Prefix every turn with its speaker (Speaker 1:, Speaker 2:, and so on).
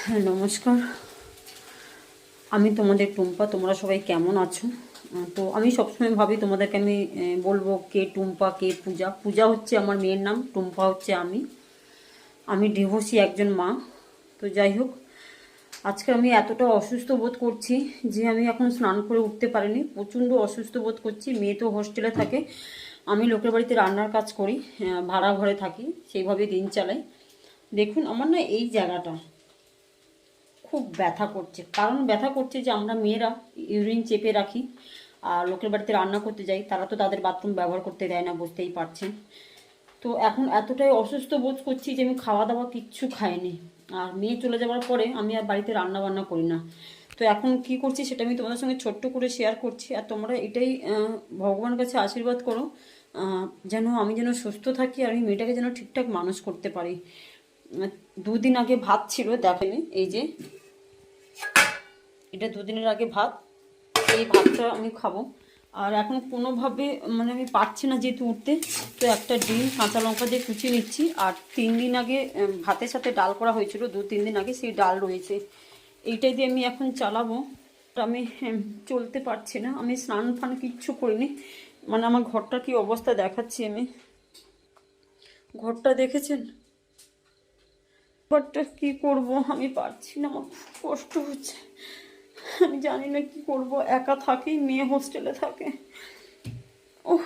Speaker 1: হ্যাঁ, নমস্কার। আমি তোমাদের টুম্পা। তোমরা সবাই কেমন আছো? তো আমি সবসময় ভাবি তোমাদেরকে আমি বলবো কে টুম্পা কে পূজা। পূজা হচ্ছে আমার মেয়ের নাম, টুম্পা হচ্ছে আমি ডিভোর্সি একজন মা। তো যাই হোক, আজকে আমি এতটা অসুস্থ বোধ করছি যে আমি এখন স্নান করে উঠতে পারিনি। প্রচণ্ড অসুস্থ বোধ করছি। মেয়ে তো হোস্টেলে থাকে, আমি লোকের বাড়িতে রান্নার কাজ করি, ভাড়া ঘরে থাকি, সেইভাবে দিন চালাই। দেখুন আমার না এই জায়গাটা খুব ব্যথা করছে। কারণ ব্যথা করছে যে আমরা মেয়েরা ইউরিন চেপে রাখি, আর লোকের বাড়িতে রান্না করতে যাই, তারা তো তাদের বাথরুম ব্যবহার করতে দেয় না, বুঝতেই পারছেন। তো এখন এতটাই অসুস্থ বোধ করছি যে আমি খাওয়া দাওয়া কিচ্ছু খাইনি। আর মেয়ে চলে যাওয়ার পরে আমি আর বাড়িতে রান্না বান্না করি না। তো এখন কি করছি সেটা আমি তোমাদের সঙ্গে ছোট্ট করে শেয়ার করছি। আর তোমরা এটাই ভগবানের কাছে আশীর্বাদ করো, যেন আমি যেন সুস্থ থাকি আর আমি মেয়েটাকে যেন ঠিকঠাক মানুষ করতে পারি। 2 দিন আগে ভাত ছিল, দেখেনি, এই যে এটা 2 দিনের আগে ভাত। এই ভাতটা আমি খাবো। আর এখন কোনোভাবে মানে আমি পারছি না যেহেতু উঠতে, তো একটা ডিম কাঁচা লঙ্কা দিয়ে কুচিয়ে নিচ্ছি। আর 3 দিন আগে ভাতের সাথে ডাল করা হয়েছিল, 2-3 দিন আগে, সেই ডাল রয়েছে, এইটাই দিয়ে আমি এখন চালাবো। আমি চলতে পারছি না। আমি স্নান ফান কিচ্ছু করিনি। মানে আমার ঘরটা কি অবস্থা দেখাচ্ছি আমি। ঘরটা দেখেছেন? বাট কি করব, আমি পারছি না, আমার খুব কষ্ট হচ্ছে। আমি জানি না কি করব, একা থাকি, মেয়ে হোস্টেলে থাকে। ওহ।